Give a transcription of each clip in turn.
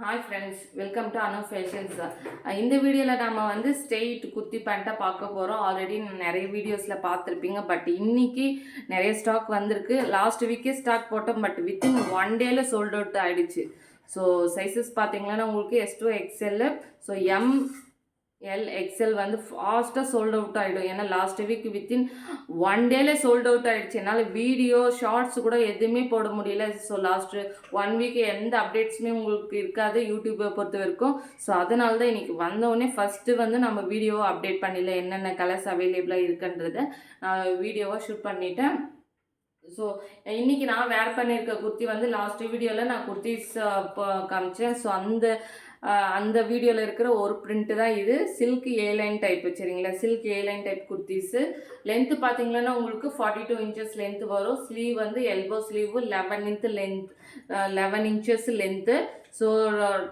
Hi friends, welcome to Anu fashions. இந்த வீடியோவில் நம்ம வந்து ஸ்ட்ரெயிட் குர்த்தி பேண்ட்டாக பார்க்க போகிறோம். ஆல்ரெடி நிறைய வீடியோஸில் பார்த்துருப்பீங்க. பட் இன்னைக்கு நிறைய ஸ்டாக் வந்திருக்கு. லாஸ்ட் வீக்கே ஸ்டாக் போட்டோம், பட் வித்தின் 1 டேல சோல்ட் அவுட் ஆகிடுச்சு. ஸோ சைஸஸ் பார்த்தீங்கன்னா உங்களுக்கு S2 XL, ஸோ எக்ஸ்எல் வந்து ஃபாஸ்ட்டாக சோல்ட் அவுட் ஆகிடும். ஏன்னா லாஸ்ட் வீக் வித்தின் 1 டேல சோல்ட் அவுட் ஆகிடுச்சு. என்னால் வீடியோ ஷார்ட்ஸ் கூட எதுவுமே போட முடியல. ஸோ லாஸ்ட் 1 வீக் எந்த அப்டேட்ஸுமே உங்களுக்கு இருக்காது யூடியூப்பை பொறுத்த வரைக்கும். ஸோ அதனால தான் இன்றைக்கி வந்தோடனே ஃபஸ்ட்டு வந்து நம்ம வீடியோவை அப்டேட் பண்ணிடல, என்னென்ன கலர்ஸ் அவைலபிளாக இருக்குன்றதை நான் வீடியோவாக ஷூட் பண்ணிட்டேன். ஸோ இன்றைக்கி நான் வேர் பண்ணியிருக்க குர்த்தி வந்து லாஸ்ட் வீடியோவில் நான் குர்த்திஸ் காமிச்சேன். ஸோ அந்த வீடியோவில் இருக்கிற ஒரு பிரிண்ட்டு தான் இது. சில்க் ஏலைன் டைப்பு, சரிங்களா? Silk A line type kurtis. Length பார்த்தீங்கன்னா உங்களுக்கு 42 இன்ச்சஸ் லென்த்து வரும். ஸ்லீவ் வந்து elbow sleeve 11 inches length. So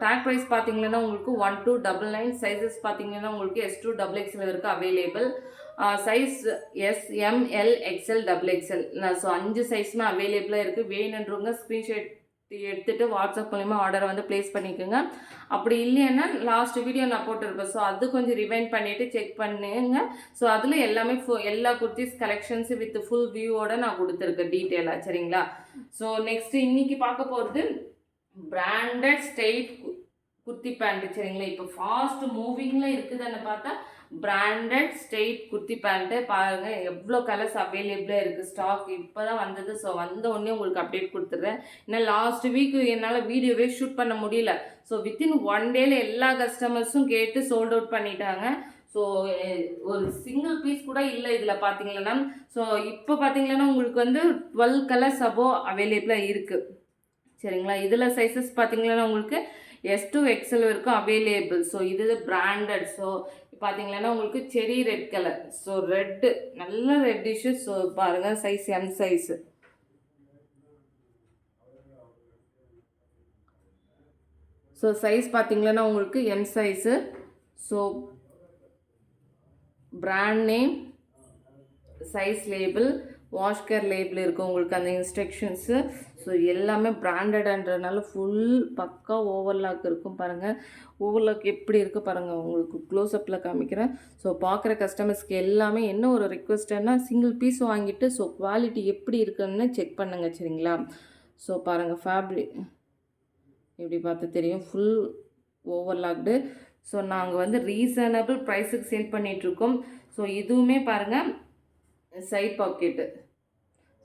tag price பார்த்தீங்கன்னா உங்களுக்கு 1299. சைஸஸ் பார்த்தீங்கன்னா உங்களுக்கு S2 XXL இருக்குது available. Size SML XL XXL. So 5 சைஸுமே அவைலபிளாக இருக்குது. வேணுன்றவங்க ஸ்க்ரீன்ஷாட் எடுத்துகிட்டு வாட்ஸ்அப் மூலிமா ஆர்டரை வந்து ப்ளேஸ் பண்ணிக்கோங்க. அப்படி இல்லைன்னா லாஸ்ட் வீடியோ நான் போட்டிருப்பேன். ஸோ அது கொஞ்சம் ரிவைண்ட் பண்ணிவிட்டு செக் பண்ணுங்க. ஸோ அதில் எல்லாமே எல்லா குர்த்திஸ் கலெக்ஷன்ஸு வித் ஃபுல் வியூவோட நான் கொடுத்துருக்கேன் டீட்டெயிலாக, சரிங்களா? ஸோ நெக்ஸ்ட்டு இன்றைக்கி பார்க்க போகிறது பிராண்டட் ஸ்ட்ரெயிட் குர்த்தி பேண்ட்டு, சரிங்களா? இப்போ ஃபாஸ்ட் மூவிங்கில் இருக்குதுன்னு பார்த்தா பிராண்டட் ஸ்ட்ரெயிட் குர்த்தி பேண்ட்டு பாருங்கள். எவ்வளோ கலர்ஸ் அவைலபிளாக இருக்குது. ஸ்டாக் இப்போ தான் வந்தது. ஸோ வந்த உடனே உங்களுக்கு அப்டேட் கொடுத்துட்றேன். ஏன்னா லாஸ்ட் வீக் என்னால் வீடியோவே ஷூட் பண்ண முடியல. ஸோ வித்தின் 1 டேல எல்லா கஸ்டமர்ஸும் கேட்டு சோல்ட் அவுட் பண்ணிட்டாங்க. ஸோ ஒரு சிங்கிள் பீஸ் கூட இல்லை இதில் பார்த்தீங்கன்னா. ஸோ இப்போ பார்த்தீங்கன்னா உங்களுக்கு வந்து 12 கலர்ஸ் அபோவ் அவைலபிளாக இருக்குது, சரிங்களா? இதில் சைஸஸ் பார்த்தீங்கன்னா உங்களுக்கு S2 XL வரைக்கும் அவைலபிள். ஸோ இது பிராண்டட். ஸோ பார்த்தீங்கன்னா உங்களுக்கு cherry red colour. So red நல்ல ரெட்டிஷு. ஸோ பாருங்கள், size M size. So size பார்த்தீங்கன்னா உங்களுக்கு M size. So brand name, size label, wash care label இருக்குது உங்களுக்கு, அந்த இன்ஸ்ட்ரக்ஷன்ஸு. ஸோ எல்லாமே பிராண்டட்ன்றதுனால ஃபுல் பக்கா ஓவர்லாக் இருக்கும். பாருங்கள் ஓவர்லாக் எப்படி இருக்குது பாருங்கள், உங்களுக்கு க்ளோஸ்அப்பில் காமிக்கிறேன். ஸோ பார்க்குற கஸ்டமர்ஸ்க்கு எல்லாமே என்ன ஒரு ரிக்வெஸ்ட்டுன்னா, சிங்கிள் பீஸ் வாங்கிட்டு ஸோ குவாலிட்டி எப்படி இருக்குன்னு செக் பண்ணுங்கள், சரிங்களா? ஸோ பாருங்கள் ஃபேப்ரிக் இப்படி பார்த்து தெரியும், ஃபுல் ஓவர்லாக்டு. ஸோ நாங்கள் வந்து ரீசனபிள் ப்ரைஸுக்கு சேல் பண்ணிகிட்ருக்கோம். ஸோ இதுவுமே பாருங்கள் சைட் பாக்கெட்டு,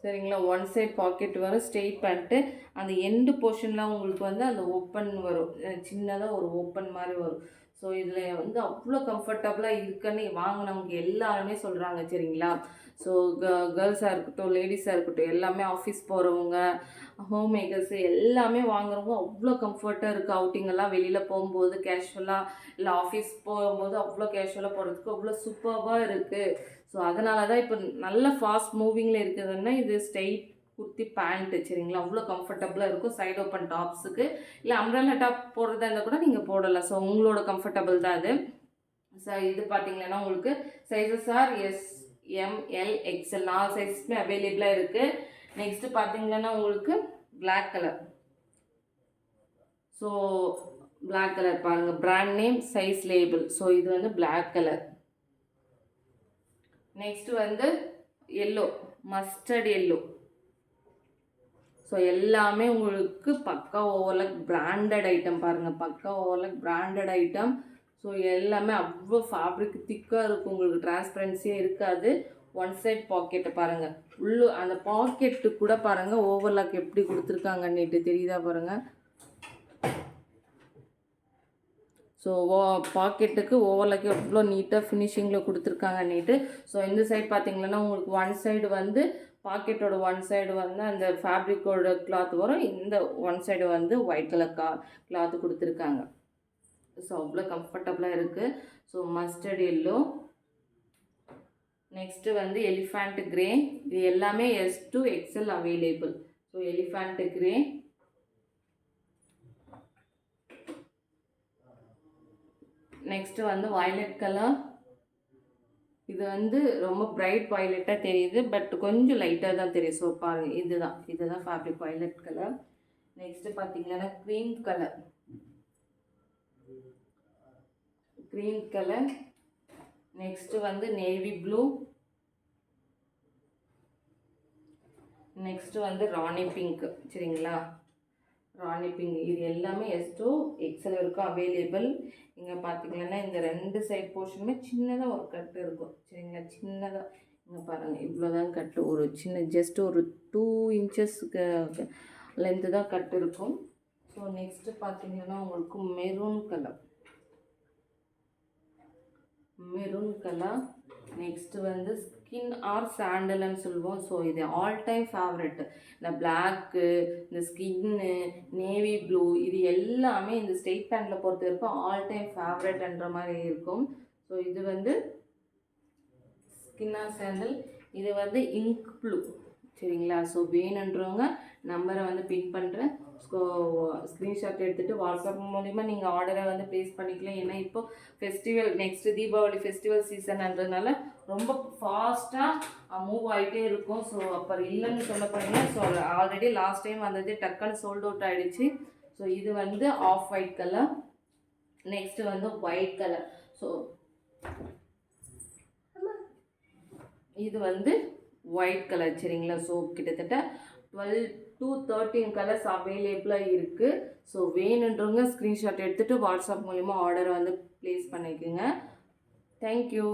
சரிங்களா? ஒன் சைட் பாக்கெட் வரும். ஸ்ட்ரெயிட் பேண்ட்டு அந்த எண்டு போர்ஷனில் உங்களுக்கு வந்து அந்த ஓப்பன் வரும், சின்னதாக ஒரு ஓப்பன் மாதிரி வரும். ஸோ இதில் வந்து அவ்வளோ கம்ஃபர்டபுளாக இருக்குன்னு வாங்கினவங்க எல்லாருமே சொல்கிறாங்க, சரிங்களா? ஸோ கேர்ள்ஸாக இருக்கட்டும், லேடிஸாக இருக்கட்டும், எல்லாமே ஆஃபீஸ் போகிறவங்க, ஹோம் மேக்கர்ஸு எல்லாமே வாங்குறவங்க அவ்வளோ கம்ஃபர்ட்டாக இருக்குது. அவுட்டிங்கெல்லாம் வெளியில் போகும்போது கேஷுவலாக, இல்லை ஆஃபீஸ் போகும்போது அவ்வளோ கேஷுவலாக போகிறதுக்கு அவ்வளோ சூப்பராக இருக்குது. ஸோ அதனால தான் இப்போ நல்ல ஃபாஸ்ட் மூவிங்கில் இருக்குதுன்னா இது ஸ்ட்ரெயிட் குர்த்தி பேண்ட்டு, சரிங்களா? அவ்வளோ கம்ஃபர்டபுளாக இருக்கும். சைடு ஓப்பன் டாப்ஸுக்கு இல்லை அம்ப்ரெல்லா டாப் போடுறதா இருந்தால் கூட நீங்கள் போடலாம். ஸோ உங்களோட கம்ஃபர்டபுள் தான் அது. ஸோ இது பார்த்தீங்கன்னா உங்களுக்கு சைஸஸ் ஆர் SML XL 4 சைஸுமே அவைலபிளாக இருக்குது. நெக்ஸ்ட்டு பார்த்தீங்கன்னா உங்களுக்கு black colour. So black colour பாருங்கள், brand name, size label. So இது வந்து பிளாக் கலர். நெக்ஸ்ட் வந்து எல்லோ, மஸ்டர்ட் எல்லோ. ஸோ எல்லாமே உங்களுக்கு பக்கா ஓவர்லாக் பிராண்டட் ஐட்டம் பாருங்கள், பக்கா ஓவர்லாக் பிராண்டட் ஐட்டம். ஸோ எல்லாமே அவ்வளோ ஃபேப்ரிக் திக்காக இருக்கும், உங்களுக்கு டிரான்ஸ்பரன்சியே இருக்காது. ஒன் சைட் பாக்கெட்டை பாருங்கள், அந்த பாக்கெட்டு கூட பாருங்கள் ஓவர்லாக் எப்படி கொடுத்துருக்காங்கன்னுட்டு தெரியுதா பாருங்கள். ஸோ பாக்கெட்டுக்கு ஓவர்லாக்கு எவ்வளோ நீட்டாக ஃபினிஷிங்கில் கொடுத்துருக்காங்கன்னுட்டு. ஸோ இந்த சைடு பார்த்தீங்கன்னா உங்களுக்கு ஒன் சைடு வந்து பாக்கெட்டோட ஒன் சைடு வந்து அந்த ஃபேப்ரிக்கோட கிளாத் வரும், இந்த ஒன் சைடு வந்து ஒயிட் கலர் கிளாத்து கொடுத்துருக்காங்க. ஸோ அவ்வளோ கம்ஃபர்டபுளாக இருக்குது. So mustard yellow. நெக்ஸ்ட்டு வந்து எலிஃபண்ட் கிரே. இது எல்லாமே S2 XL available. So elephant grey. Next வந்து வயலட் கலர். இது வந்து ரொம்ப பிரைட் வயலட்டாக தெரியுது, பட் கொஞ்சம் லைட்டாக தான் தெரியும். ஸோ பாருங்கள், இதுதான் ஃபேப்ரிக் வயலட் கலர். நெக்ஸ்ட்டு பார்த்தீங்கன்னா cream colour. Green colour, next வந்து நேவி ப்ளூ, நெக்ஸ்ட்டு வந்து ராணி பிங்க். சரிங்களா, ராணி பிங்க். இது எல்லாமே S to XL இருக்கும் அவைலபிள். இங்கே பார்த்தீங்கன்னா இந்த 2 சைட் போர்ஷனுமே சின்னதாக ஒரு கட்டு இருக்கும். சரிங்களா, சின்னதாக இங்கே பாருங்கள், இவ்வளோதான் கட்டு. ஒரு சின்ன ஜஸ்ட் ஒரு 2 இன்ச்சஸ்க்கு லென்த்து தான் கட்டு இருக்கும். ஸோ நெக்ஸ்ட்டு பார்த்தீங்கன்னா உங்களுக்கு மெரூன் கலர், நெக்ஸ்ட்டு வந்து ஸ்கின் ஆர் சாண்டல்னு சொல்லுவோம். ஸோ இது ஆல் டைம் ஃபேவரெட். இந்த பிளாக்கு, இந்த ஸ்கின்னு, நேவி ப்ளூ, இது எல்லாமே இந்த ஸ்ட்ரெயிட் பேண்டில் பொறுத்த வரைக்கும் ஆல் டைம் ஃபேவரெட்ன்ற மாதிரி இருக்கும். ஸோ இது வந்து ஸ்கின் ஆர் சாண்டல், இது வந்து இங்க் ப்ளூ. சரிங்களா, ஸோ வேணுன்றவங்க நம்பரை வந்து பின் பண்ணுறேன். ஸோ ஸ்க்ரீன்ஷாட் எடுத்துகிட்டு வாட்ஸ்அப் மூலிமா நீங்கள் ஆர்டரை வந்து ப்ளேஸ் பண்ணிக்கலாம். ஏன்னா இப்போ ஃபெஸ்டிவல், நெக்ஸ்ட் தீபாவளி ஃபெஸ்டிவல் சீசன்ன்றதுனால ரொம்ப ஃபாஸ்ட்டாக மூவ் ஆகிட்டே இருக்கும். ஸோ அப்போ இல்லைன்னு சொல்ல போனீங்க. ஸோ ஆல்ரெடி லாஸ்ட் டைம் வந்தது டக்குன்னு சோல்ட் அவுட் ஆகிடுச்சு. ஸோ இது வந்து ஆஃப் ஒயிட் கலர், நெக்ஸ்ட்டு வந்து ஒயிட் கலர். ஸோ இது வந்து ஒயிட் கலர். சரிங்களா, ஸோ கிட்டத்தட்ட 12 to 13 கலர்ஸ் அவைலபிளாக இருக்குது. ஸோ வேணுன்றவங்க ஸ்க்ரீன்ஷாட் எடுத்துகிட்டு வாட்ஸ்அப் மூலிமா ஆர்டரை வந்து ப்ளேஸ் பண்ணிக்கோங்க. தேங்க்யூ.